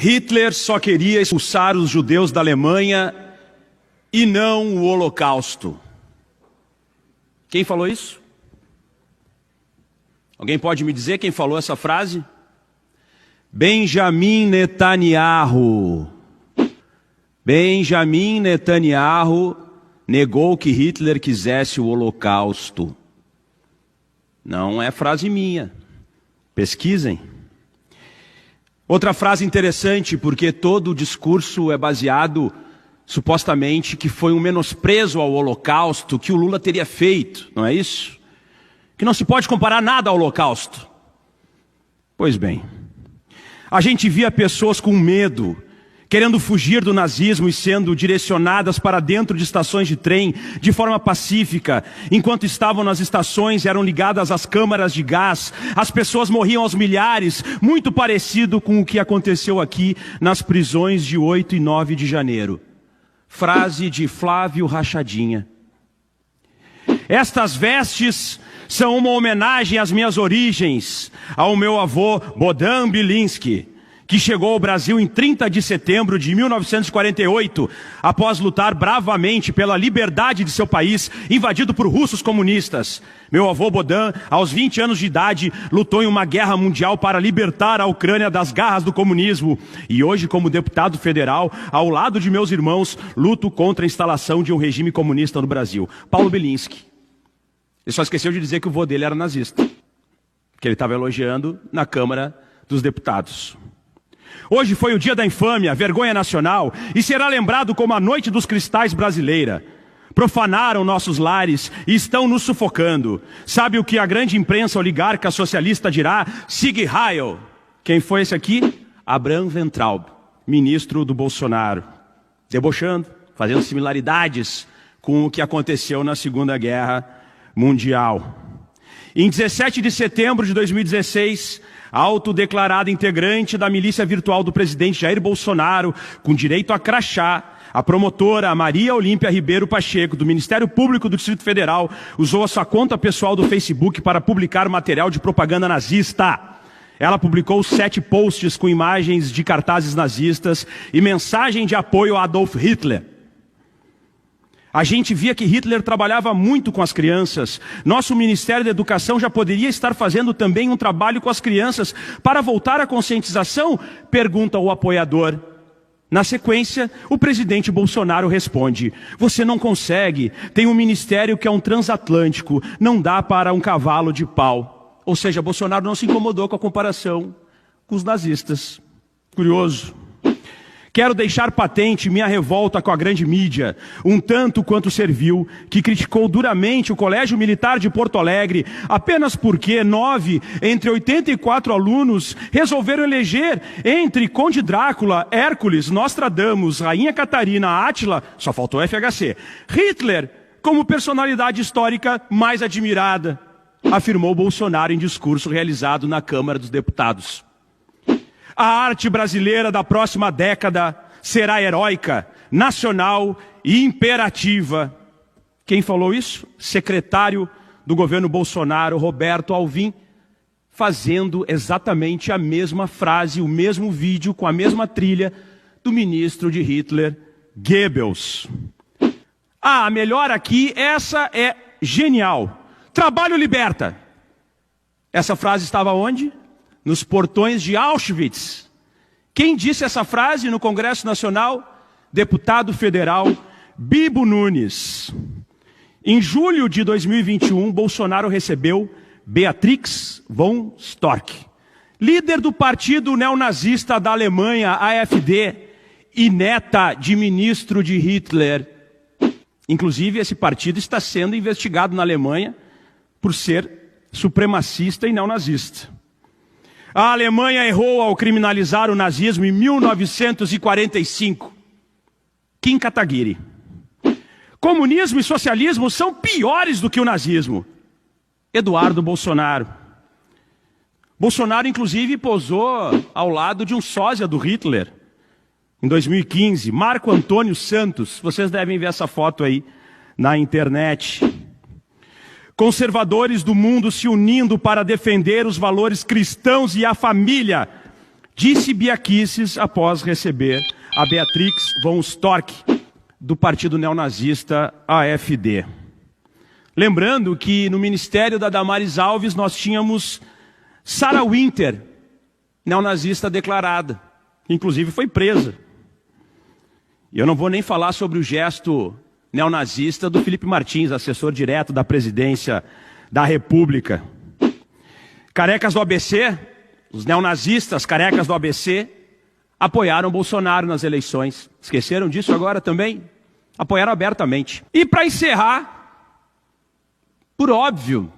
Hitler só queria expulsar os judeus da Alemanha e não o Holocausto. Quem falou isso? Alguém pode me dizer quem falou essa frase? Benjamin Netanyahu. Benjamin Netanyahu negou que Hitler quisesse o Holocausto. Não é frase minha. Pesquisem. Outra frase interessante, porque todo o discurso é baseado, supostamente, que foi um menosprezo ao Holocausto que o Lula teria feito, não é isso? Que não se pode comparar nada ao Holocausto. Pois bem, a gente via pessoas com medo, querendo fugir do nazismo e sendo direcionadas para dentro de estações de trem de forma pacífica. Enquanto estavam nas estações, eram ligadas às câmaras de gás. As pessoas morriam aos milhares, muito parecido com o que aconteceu aqui nas prisões de 8 e 9 de janeiro. Frase de Flávio Rachadinha. Estas vestes são uma homenagem às minhas origens, ao meu avô Bohdan Bilinski, que chegou ao Brasil em 30 de setembro de 1948, após lutar bravamente pela liberdade de seu país, invadido por russos comunistas. Meu avô Bohdan, aos 20 anos de idade, lutou em uma guerra mundial para libertar a Ucrânia das garras do comunismo. E hoje, como deputado federal, ao lado de meus irmãos, luto contra a instalação de um regime comunista no Brasil. Paulo Bilinski. Ele só esqueceu de dizer que o vô dele era nazista, que ele estava elogiando na Câmara dos Deputados. Hoje foi o dia da infâmia, vergonha nacional, e será lembrado como a noite dos cristais brasileira. Profanaram nossos lares e estão nos sufocando. Sabe o que a grande imprensa oligarca socialista dirá? Sieg Heil. Quem foi esse aqui? Abraham Weintraub, ministro do Bolsonaro. Debochando, fazendo similaridades com o que aconteceu na Segunda Guerra Mundial. Em 17 de setembro de 2016... autodeclarada integrante da milícia virtual do presidente Jair Bolsonaro, com direito a crachá, a promotora Maria Olímpia Ribeiro Pacheco, do Ministério Público do Distrito Federal, usou a sua conta pessoal do Facebook para publicar material de propaganda nazista. Ela publicou 7 posts com imagens de cartazes nazistas e mensagem de apoio a Adolf Hitler. A gente via que Hitler trabalhava muito com as crianças. Nosso Ministério da Educação já poderia estar fazendo também um trabalho com as crianças para voltar à conscientização? Pergunta o apoiador. Na sequência, o presidente Bolsonaro responde: você não consegue, tem um ministério que é um transatlântico, não dá para um cavalo de pau. Ou seja, Bolsonaro não se incomodou com a comparação com os nazistas. Curioso. Quero deixar patente minha revolta com a grande mídia, um tanto quanto servil, que criticou duramente o Colégio Militar de Porto Alegre, apenas porque 9 entre 84 alunos resolveram eleger entre Conde Drácula, Hércules, Nostradamus, Rainha Catarina, Átila, só faltou FHC, Hitler como personalidade histórica mais admirada, afirmou Bolsonaro em discurso realizado na Câmara dos Deputados. A arte brasileira da próxima década será heróica, nacional e imperativa. Quem falou isso? Secretário do governo Bolsonaro, Roberto Alvim, fazendo exatamente a mesma frase, o mesmo vídeo com a mesma trilha do ministro de Hitler, Goebbels. Ah, melhor aqui, essa é genial. Trabalho liberta. Essa frase estava onde? Nos portões de Auschwitz. Quem disse essa frase no Congresso Nacional? Deputado federal Bibo Nunes. Em julho de 2021, Bolsonaro recebeu Beatrix von Storck, líder do partido neonazista da Alemanha, AfD, e neta de ministro de Hitler. Inclusive, esse partido está sendo investigado na Alemanha por ser supremacista e neonazista. A Alemanha errou ao criminalizar o nazismo em 1945. Kim Kataguiri. Comunismo e socialismo são piores do que o nazismo. Eduardo Bolsonaro. Bolsonaro, inclusive, posou ao lado de um sósia do Hitler. Em 2015, Marco Antônio Santos. Vocês devem ver essa foto aí na internet. Conservadores do mundo se unindo para defender os valores cristãos e a família. Disse Bia Kicis após receber a Beatrix von Storck, do partido neonazista AfD. Lembrando que no ministério da Damares Alves nós tínhamos Sarah Winter, neonazista declarada, que inclusive foi presa. E eu não vou nem falar sobre o gesto neonazista do Felipe Martins, assessor direto da presidência da República. Carecas do ABC, os neonazistas carecas do ABC, apoiaram Bolsonaro nas eleições. Esqueceram disso agora também? Apoiaram abertamente. E para encerrar, por óbvio,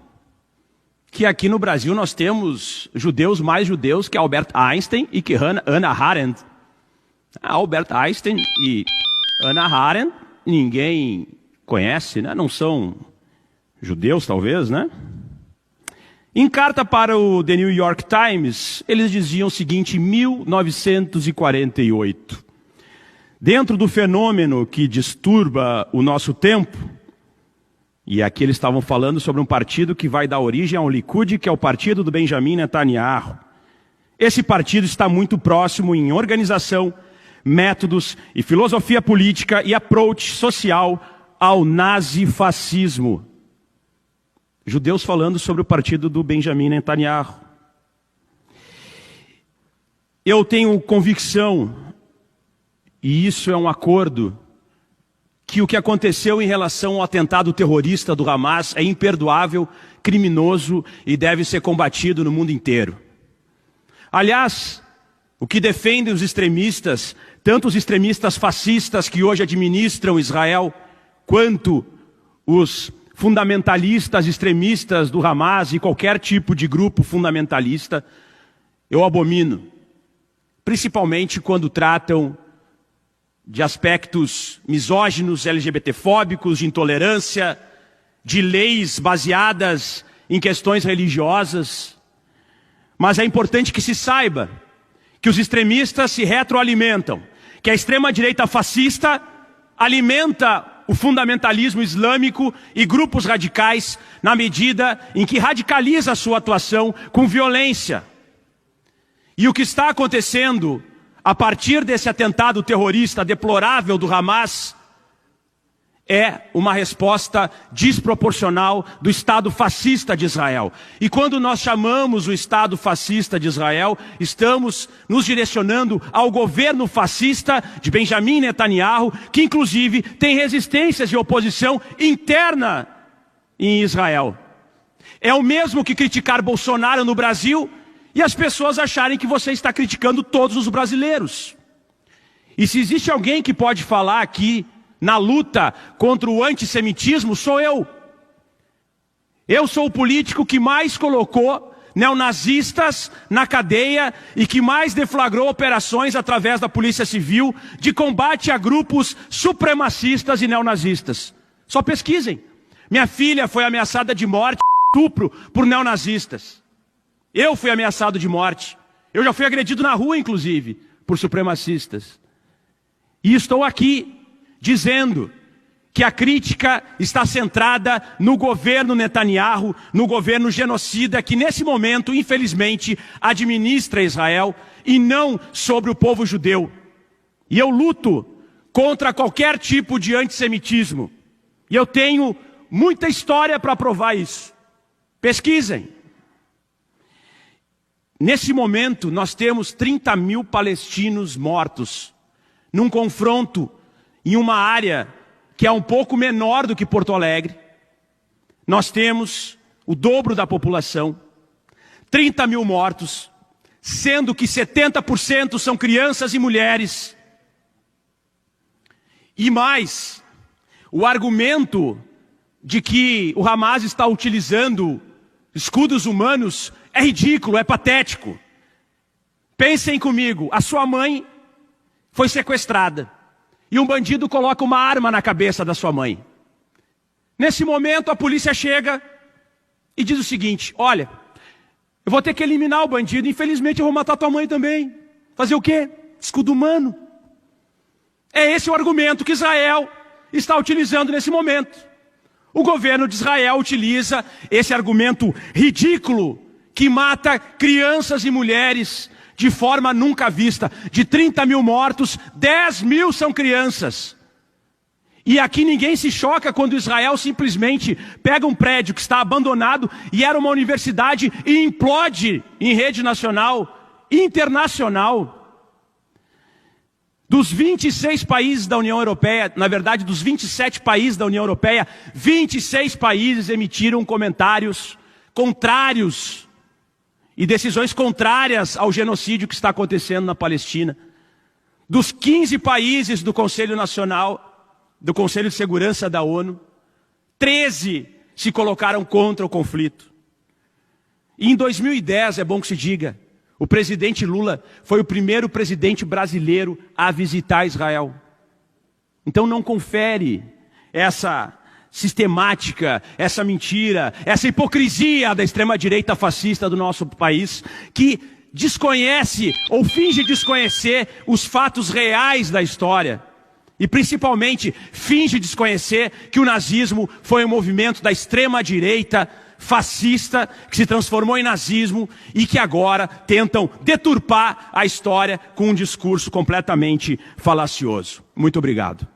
que aqui no Brasil nós temos judeus mais judeus que Albert Einstein e que Hannah Arendt. Albert Einstein e Hannah Arendt ninguém conhece, né? Não são judeus talvez, né? Em carta para o The New York Times, eles diziam o seguinte, em 1948. Dentro do fenômeno que disturba o nosso tempo, e aqui eles estavam falando sobre um partido que vai dar origem ao Likud, que é o partido do Benjamin Netanyahu. Esse partido está muito próximo em organização, métodos e filosofia política e approach social ao nazifascismo. Judeus falando sobre o partido do Benjamin Netanyahu. Eu tenho convicção, e isso é um acordo, que o que aconteceu em relação ao atentado terrorista do Hamas é imperdoável, criminoso e deve ser combatido no mundo inteiro. Aliás, o que defendem os extremistas, tanto os extremistas fascistas que hoje administram Israel, quanto os fundamentalistas extremistas do Hamas e qualquer tipo de grupo fundamentalista, eu abomino. Principalmente quando tratam de aspectos misóginos, LGBTfóbicos, de intolerância, de leis baseadas em questões religiosas. Mas é importante que se saiba que os extremistas se retroalimentam, que a extrema-direita fascista alimenta o fundamentalismo islâmico e grupos radicais na medida em que radicaliza a sua atuação com violência. E o que está acontecendo a partir desse atentado terrorista deplorável do Hamas é uma resposta desproporcional do Estado fascista de Israel. E quando nós chamamos o Estado fascista de Israel, estamos nos direcionando ao governo fascista de Benjamin Netanyahu, que inclusive tem resistências e oposição interna em Israel. É o mesmo que criticar Bolsonaro no Brasil e as pessoas acharem que você está criticando todos os brasileiros. E se existe alguém que pode falar aqui na luta contra o antissemitismo, sou eu. Eu sou o político que mais colocou neonazistas na cadeia e que mais deflagrou operações através da Polícia Civil de combate a grupos supremacistas e neonazistas. Só pesquisem. Minha filha foi ameaçada de morte, estupro, por neonazistas. Eu fui ameaçado de morte. Eu já fui agredido na rua, inclusive, por supremacistas. E estou aqui dizendo que a crítica está centrada no governo Netanyahu, no governo genocida que nesse momento, infelizmente, administra Israel e não sobre o povo judeu. E eu luto contra qualquer tipo de antissemitismo. E eu tenho muita história para provar isso. Pesquisem. Nesse momento, nós temos 30 mil palestinos mortos num confronto em uma área que é um pouco menor do que Porto Alegre. Nós temos o dobro da população, 30 mil mortos, sendo que 70% são crianças e mulheres. E mais, o argumento de que o Hamas está utilizando escudos humanos é ridículo, é patético. Pensem comigo, a sua mãe foi sequestrada. E um bandido coloca uma arma na cabeça da sua mãe. Nesse momento a polícia chega e diz o seguinte, olha, eu vou ter que eliminar o bandido, infelizmente eu vou matar tua mãe também. Fazer o quê? Escudo humano. É esse o argumento que Israel está utilizando nesse momento. O governo de Israel utiliza esse argumento ridículo que mata crianças e mulheres de forma nunca vista. De 30 mil mortos, 10 mil são crianças. E aqui ninguém se choca quando Israel simplesmente pega um prédio que está abandonado e era uma universidade e implode em rede nacional, internacional. Dos 26 países da União Europeia, na verdade dos 27 países da União Europeia, 26 países emitiram comentários contrários e decisões contrárias ao genocídio que está acontecendo na Palestina. Dos 15 países do Conselho Nacional, do Conselho de Segurança da ONU, 13 se colocaram contra o conflito. E em 2010, é bom que se diga, o presidente Lula foi o primeiro presidente brasileiro a visitar Israel. Então não confere essa sistemática, essa mentira, essa hipocrisia da extrema-direita fascista do nosso país, que desconhece ou finge desconhecer os fatos reais da história. E principalmente finge desconhecer que o nazismo foi um movimento da extrema-direita fascista que se transformou em nazismo e que agora tentam deturpar a história com um discurso completamente falacioso. Muito obrigado.